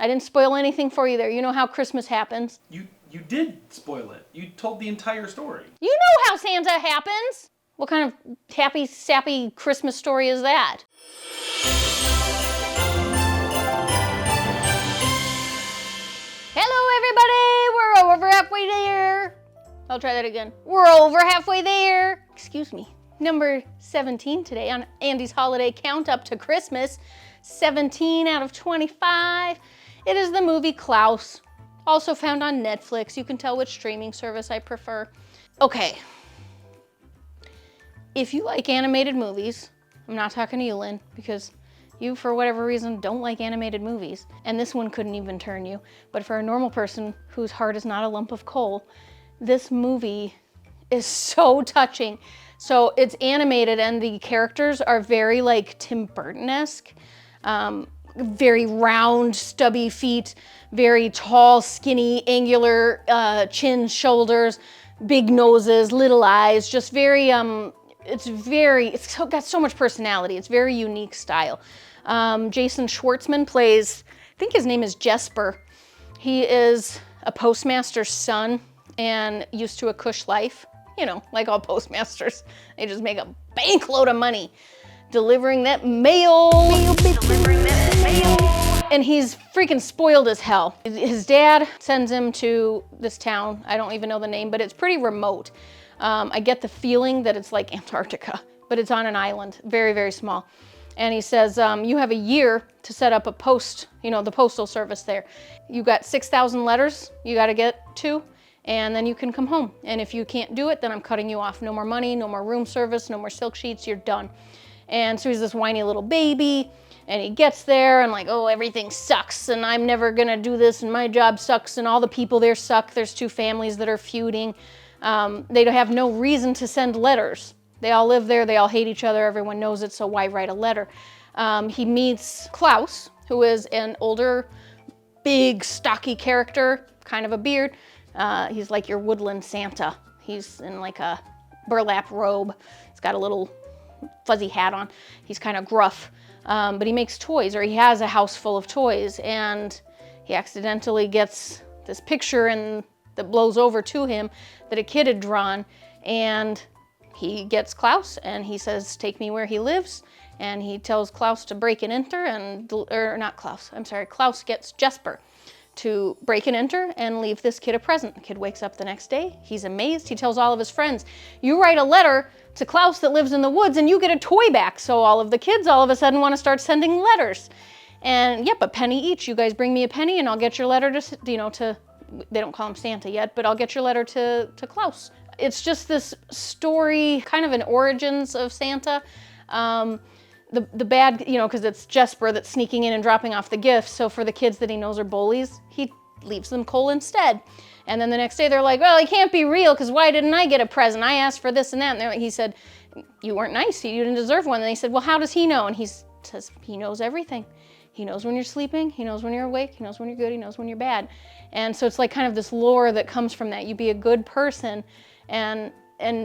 I didn't spoil anything for you there. You know how Christmas happens. You did spoil it. You told the entire story. You know how Santa happens. What kind of happy, sappy Christmas story is that? Hello, everybody. We're over halfway there. I'll try that again. We're over halfway there. Excuse me. Number 17 today on Andy's holiday count up to Christmas. 17 out of 25. It is the movie Klaus. Also found on Netflix. You can tell which streaming service I prefer. Okay. If you like animated movies, I'm not talking to you, Lynn, because you, for whatever reason, don't like animated movies, and this one couldn't even turn you. But for a normal person whose heart is not a lump of coal, this movie is so touching. So it's animated, and the characters are very like Tim Burton-esque. Very round, stubby feet, very tall, skinny, angular chin, shoulders, big noses, little eyes, just very, it's got so much personality. It's very unique style. Jason Schwartzman plays, I think his name is Jesper. He is a postmaster's son and used to a cush life. You know, like all postmasters. They just make a bank load of money delivering that mail. And he's freaking spoiled as hell. His dad sends him to this town. I don't even know the name, but it's pretty remote. I get the feeling that it's like Antarctica, but it's on an island, very, very small. And he says, you have a year to set up a post, the postal service there. You got 6,000 letters you gotta get to, and then you can come home. And if you can't do it, then I'm cutting you off. No more money, no more room service, no more silk sheets, you're done. And so he's this whiny little baby, and he gets there and like, oh, everything sucks, and I'm never gonna do this, and my job sucks, and all the people there suck. There's two families that are feuding. They have no reason to send letters. They all live there, they all hate each other, everyone knows it, so why write a letter? He meets Klaus, who is an older, big, stocky character, kind of a beard. He's like your woodland Santa. He's in like a burlap robe. He's got a little fuzzy hat on. He's kind of gruff, but he makes toys, or he has a house full of toys, and he accidentally gets this picture that blows over to him that a kid had drawn, and he gets Klaus, and he says, take me where he lives, and he tells Klaus to break and enter, Klaus gets Jesper to break and enter and leave this kid a present. The kid wakes up the next day, he's amazed, he tells all of his friends, you write a letter to Klaus that lives in the woods and you get a toy back. So all of the kids all of a sudden want to start sending letters. And yep, a penny each. You guys bring me a penny and I'll get your letter to, they don't call him Santa yet, but I'll get your letter to Klaus. It's just this story, kind of an origins of Santa. The bad, because it's Jesper that's sneaking in and dropping off the gifts. So for the kids that he knows are bullies, he leaves them coal instead. And then the next day they're like, well, he can't be real because why didn't I get a present? I asked for this and that. And he said, you weren't nice. You didn't deserve one. And they said, well, how does he know? And he says, he knows everything. He knows when you're sleeping. He knows when you're awake. He knows when you're good. He knows when you're bad. And so it's like kind of this lore that comes from that. You be a good person and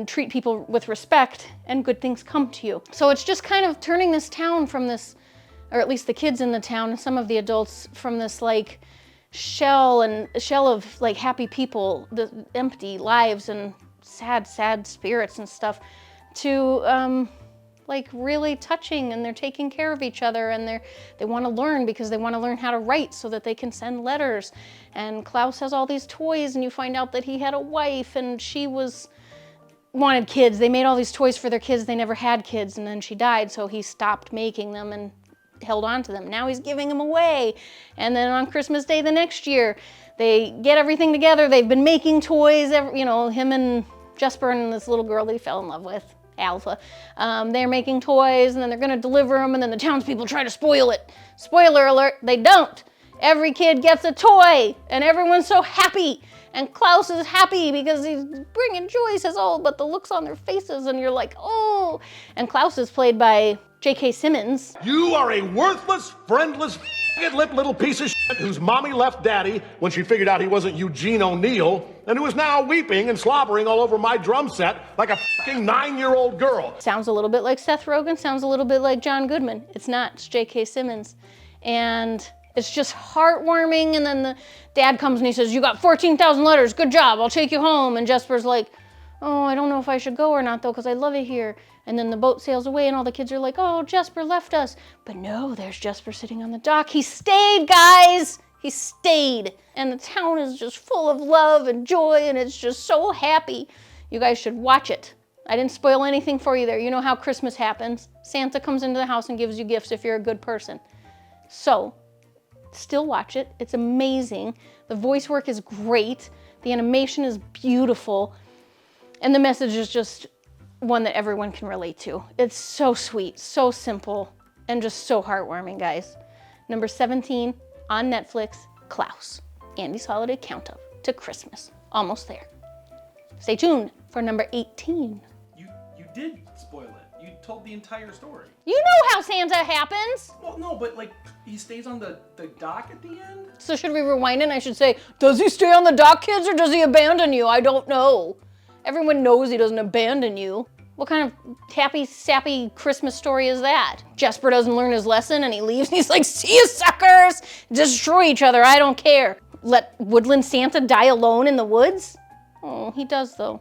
treat people with respect and good things come to you. So it's just kind of turning this town from this, or at least the kids in the town and some of the adults, from this like shell of like happy people, the empty lives and sad spirits and stuff, to like really touching, and they're taking care of each other, and they want to learn because they want to learn how to write so that they can send letters. And Klaus has all these toys, and you find out that he had a wife and she wanted kids. They made all these toys for their kids. They never had kids, and then she died, so he stopped making them and held on to them. Now he's giving them away. And then on Christmas Day the next year, they get everything together. They've been making toys, him and Jesper and this little girl that he fell in love with, Alpha. They're making toys, and then they're gonna deliver them, and then the townspeople try to spoil it. Spoiler alert, they don't. Every kid gets a toy, and everyone's so happy. And Klaus is happy because he's bringing joy. He says, oh, but the looks on their faces, and you're like, oh. And Klaus is played by J.K. Simmons. You are a worthless, friendless, lip little piece of shit whose mommy left daddy when she figured out he wasn't Eugene O'Neill, and who is now weeping and slobbering all over my drum set like a fucking 9-year-old girl. Sounds a little bit like Seth Rogen, sounds a little bit like John Goodman. It's not, it's J.K. Simmons. And It's just heartwarming. And then the dad comes and he says, you got 14,000 letters. Good job. I'll take you home. And Jesper's like, oh, I don't know if I should go or not though, because I love it here. And then the boat sails away and all the kids are like, oh, Jesper left us. But no, there's Jesper sitting on the dock. He stayed, guys. He stayed. And the town is just full of love and joy and it's just so happy. You guys should watch it. I didn't spoil anything for you there. You know how Christmas happens. Santa comes into the house and gives you gifts if you're a good person. So, still watch it. It's amazing. The voice work is great. The animation is beautiful. And the message is just one that everyone can relate to. It's so sweet, so simple, and just so heartwarming, guys. Number 17 on Netflix, Klaus, Andy's Holiday Count-Up to Christmas. Almost there. Stay tuned for number 18. You did spoil it. You told the entire story. You know how Santa happens. Well, no, but like, he stays on the dock at the end? So should we rewind it and I should say, does he stay on the dock, kids, or does he abandon you? I don't know. Everyone knows he doesn't abandon you. What kind of happy, sappy Christmas story is that? Jesper doesn't learn his lesson and he leaves and he's like, see you suckers! Destroy each other, I don't care. Let Woodland Santa die alone in the woods? Oh, he does though.